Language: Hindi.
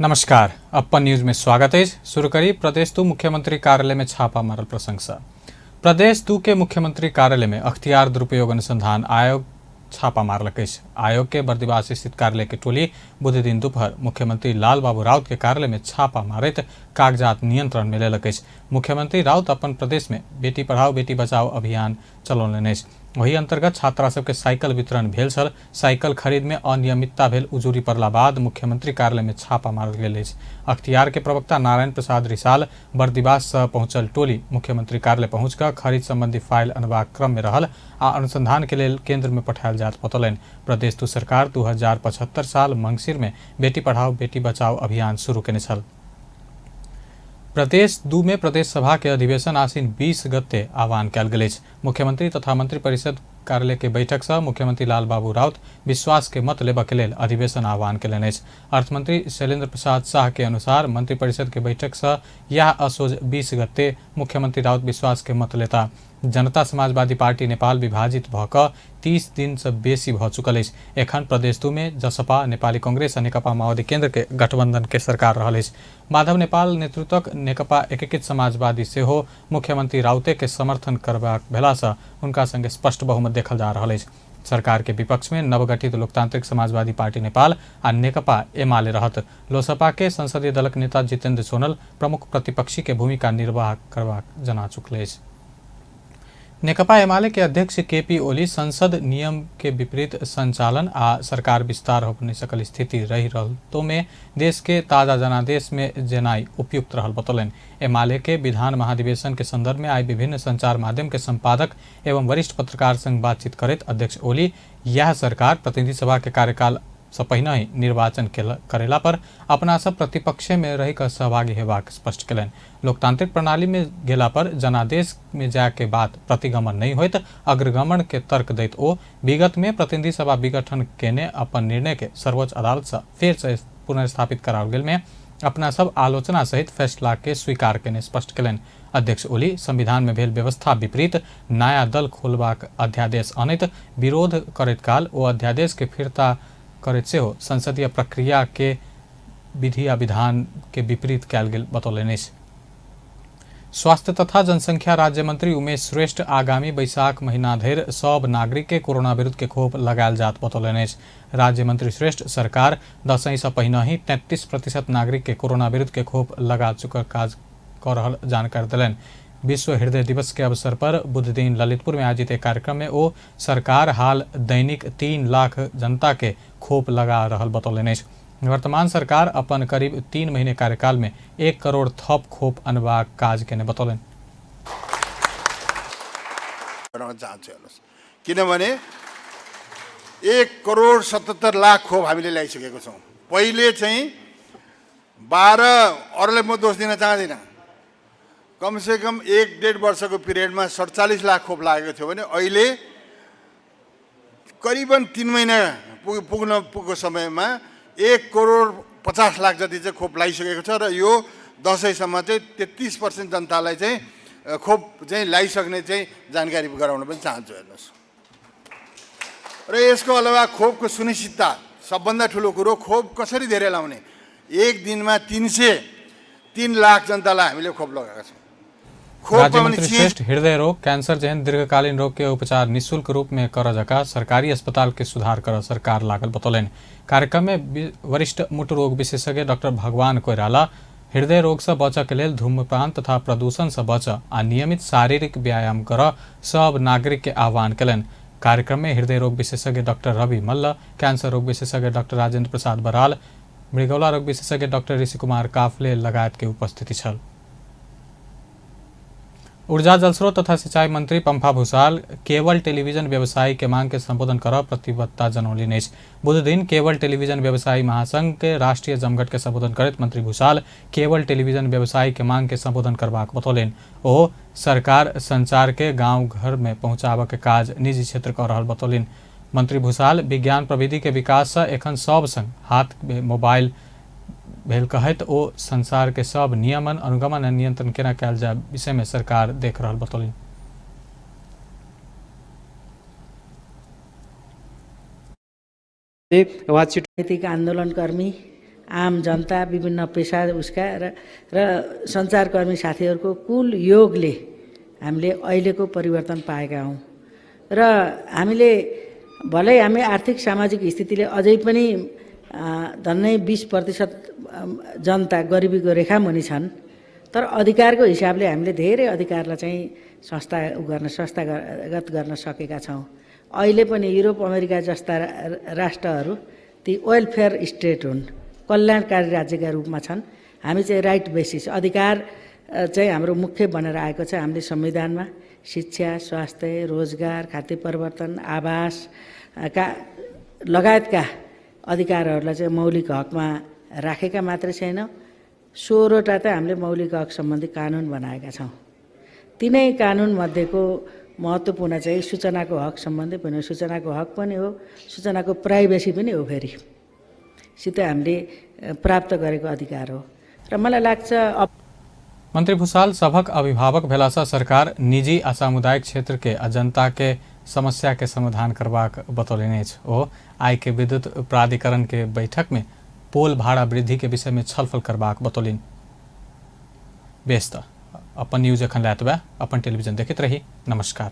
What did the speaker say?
नमस्कार, अपन न्यूज में स्वागत है। शुरू करी प्रदेश 2 मुख्यमंत्री कार्यालय में छापा मारल प्रशंसा। प्रदेश 2 के मुख्यमंत्री कार्यालय में अख्तियार दुरुपयोग अनुसंधान आयोग छापा मारलक। आयोग के बर्दिवास स्थित कार्यालय के टोली बुध दिन दोपहर मुख्यमंत्री लाल बाबू राउत के कार्यालय में छापा मारित कागजात नियंत्रण में लेलक। मुख्यमंत्री राउत अपन प्रदेश में बेटी पढ़ाओ बेटी बचाओ अभियान चलौलनि। वही अंतर्गत छात्रा सबके साइकिल वितरण भेल छल। साइकिल खरीद में अनियमितता भेल उजूरी पड़ला बाद मुख्यमंत्री कार्यालय में छापा मारल गेल। अख्तियार के प्रवक्ता नारायण प्रसाद रिसाल बर्दिवास से पहुंचल टोली मुख्यमंत्री कार्यालय पहुंचकर खरीद संबंधी फाइल अनबाक क्रम में रहल आ अनुसंधान के लिए केंद्र में पठायल जात बतौलनि। प्रदेश 2 सरकार 2075 साल मंगसिर में बेटी पढ़ाओ बेटी बचाओ अभियान शुरू केने छल। प्रदेश 2 में प्रदेश सभा के अधिवेशन आसीन 20 गते आह्वान कयल गेल। मुख्यमंत्री तथा मंत्री परिषद कार्यालय के बैठक से मुख्यमंत्री लाल बाबू राउत विश्वास के मत लेबा के लेल अधिवेशन आह्वान केलनि। अर्थमंत्री शैलेंद्र प्रसाद शाह के अनुसार मंत्री परिषद के बैठक से यह असोज 20 गते मुख्यमंत्री राउत विश्वास के मत लेता। जनता समाजवादी पार्टी नेपाल विभाजित भक 30 दिन से बेसी भ चुकल। एखन प्रदेश 2 में जसपा नेपाली कांग्रेस और नेकपा माओवादी केंद्र के गठबंधन के सरकार रहल। माधव नेपाल नेतृत्वक नेकपा एकीकृत समाजवादी से हो मुख्यमंत्री राउते के समर्थन करबाक भेला से उनका संगे स्पष्ट बहुमत देखल जा रहा है। सरकार के विपक्ष में नवगठित लोकतांत्रिक समाजवादी पार्टी नेपाल और नेकपा एमाले रहत। लोसपा के संसदीय दलक नेता जितेंद्र सोनल प्रमुख प्रतिपक्षी के भूमिका निर्वाह करबाक जना चुकल। नेकपा एमाले के अध्यक्ष केपी ओली संसद नियम के विपरीत संचालन आ सरकार विस्तार होने सकल स्थिति रही रहल तो में देश के ताजा जनादेश में जेनाई उपयुक्त रहल बतौलन। एमाले के विधान महाधिवेशन के संदर्भ में आई विभिन्न संचार माध्यम के संपादक एवं वरिष्ठ पत्रकार संग बातचीत करत अध्यक्ष ओली यह सरकार प्रतिनिधि सभा के कार्यकाल से पहिने ही निर्वाचन करेला पर अपना सब प्रतिपक्ष में रही कर सहभागी हेबाक स्पष्ट कलन। लोकतांत्रिक प्रणाली में गेला पर जनादेश में जाए के बाद प्रतिगमन नहीं होत अग्रगमन के तर्क दैत ओ विगत में प्रतिनिधि सभा विघटन केने अपन निर्णय के सर्वोच्च अदालत से फिर से पुनर्स्थापित कराओल गेल में अपना सब आलोचना सहित फैसला के स्वीकार केने स्पष्ट कलन। अध्यक्ष ओली संविधान में भेल व्यवस्था विपरीत नया दल खोलबाक अध्यादेश अनैत विरोध करैत काल ओ अध्यादेश के फिरता करैत से हो संसदीय प्रक्रिया के विधि आ विधान के विपरीत कयल गेल बतौलनि। स्वास्थ्य तथा जनसंख्या राज्य मंत्री उमेश श्रेष्ठ आगामी बैसाख महीना धरि सब नागरिक के कोरोना विरुद्ध के खोप लगायल जात बतौलनि। राज्य मंत्री श्रेष्ठ सरकार दशैं से पहिने ही 33% नागरिक के कोरोना विरुद्ध के खोप लगा चुकर काज कर रहल जानकारी दिलनि। विश्व हृदय दिवस के अवसर पर बुध दिन ललितपुर में आयोजित एक कार्यक्रम में वो सरकार हाल दैनिक 3 लाख जनता के खोप लगा रहल बतौलनि। वर्तमान सरकार अपन करीब 3 महीने कार्यकाल में 1 करोड़ थप खोप अनबाक काज केने बतौलनि। किनभने 1 करोड़ 77 लाख खोप हामीले ल्याइसकेको छौँ। पहिले चाहिँ 12 अरूलाई म दोष दिन चाहदिनँ, कम से कम 1-1.5 वर्षको पिरियडमा 47 लाख खोप लागेको थियो भने अहिले करिबन 3 महिना पुग्नको समयमा 1 करोड़ 50 लाख जति चाहिँ खोप लगाइसकेको छ र यो दशैंसम्म चाहिँ 33% जनतालाई चाहिँ खोप चाहिँ लगाइसक्ने चाहिँ जानकारी गराउन पनि चाहन्छु। हेर्नुहोस्, र यसको अलावा खोपको सुनिश्चितता सबभन्दा ठुलो कुरो, खोप कसरी धेरै लाउने। एक दिनमा 303 लाख जनतालाई हामीले खोप लगाएका छौँ। राज्य मंत्री श्रेष्ठ हृदय रोग कैंसर जैन दीर्घकालीन रोग के उपचार निःशुल्क रूप में कर जका सरकारी अस्पताल के सुधार कर सरकार लागल बतौलनि। कार्यक्रम में वरिष्ठ मुट रोग विशेषज्ञ डॉक्टर भगवान कोइराला हृदय रोग से बच के लेल धूम्रपान तथा प्रदूषण से बच आ नियमित शारीरिक व्यायाम कर सब नागरिक के आह्वान कलन। कार्यक्रम में हृदय रोग विशेषज्ञ डॉक्टर रवि मल्ल, कैंसर रोग विशेषज्ञ डॉक्टर राजेंद्र प्रसाद बराल, मृगौला रोग विशेषज्ञ डॉक्टर ऋषि कुमार काफले लगायत के उपस्थिति छल। ऊर्जा जलस्रोत तथा सिंचाई मंत्री पंफा भूषाल केवल टेलीविजन व्यवसायी के मांग के संबोधन कर प्रतिबद्धता जनौलनि। बुध दिन केवल टेलीविजन व्यवसायी महासंघ के राष्ट्रीय जमघट के संबोधन करत मंत्री भूषाल केवल टेलीविजन व्यवसायी के मांग के संबोधन करबाक बतौलनि। ओ सरकार संचार के गांव घर में पहुंचाबे के काज निजी क्षेत्र कर रहल बतौलनि। मंत्री भूषाल विज्ञान प्रविधि के विकास से एखन सब संग हाथ में मोबाइल भेल कहत ओ संसार के सब नियमन अनुगमन और नियंत्रण केना कयल जाय विषय में सरकार देख रहल बतौलनि। राजनीतिक आन्दोलनकर्मी आम जनता, विभिन्न पेसा उसका र सञ्चारकर्मी साथीहरूको कुल योगले हामीले अहिलेको परिवर्तन पाएका हौँ। र हामीले भलै हामी आर्थिक सामाजिक स्थितिले अझै पनि झन्नै 20% जनता गरिबीको रेखामुनि छन्, तर अधिकारको हिसाबले हामीले धेरै अधिकारलाई चाहिँ संस्थागत गर्न सकेका छौँ। अहिले पनि युरोप अमेरिका जस्ता राष्ट्रहरू ती वेलफेयर स्टेट हुन्, कल्याणकारी राज्यका रूपमा छन्। हामी चाहिँ राइट बेसिस अधिकार चाहिँ हाम्रो मुख्य बनेर आएको छ। हामीले संविधानमा शिक्षा, स्वास्थ्य, रोजगार, खाद्य परिवर्तन, आवास का लगायतका अधिकारहरूलाई चाहिँ मौलिक हकमा राखेका मात्रै छैन, 16वटा त हामीले मौलिक हक सम्बन्धी कानुन बनाएका छौँ। तिनै कानुनमध्येको महत्त्वपूर्ण चाहिँ सूचनाको हक सम्बन्धी पनि, सूचनाको हक पनि हो, सूचनाको प्राइभेसी पनि हो। फेरि सिधै हामीले प्राप्त गरेको अधिकार हो र मलाई लाग्छ मंत्री भूषाल सभक अभिभावक भेलासँ सरकार निजी आ सामुदायिक क्षेत्र के जनता के समस्या के समाधान करबाक बतौलनि अछि। ओ आइ के विद्युत प्राधिकरण के बैठक में पोल भाड़ा वृद्धि के विषय में छलफल करबाक बतौलनि। व्यस्त अपन न्यूज एखन लैतबा अपन टेलीविजन देखैत रही। नमस्कार।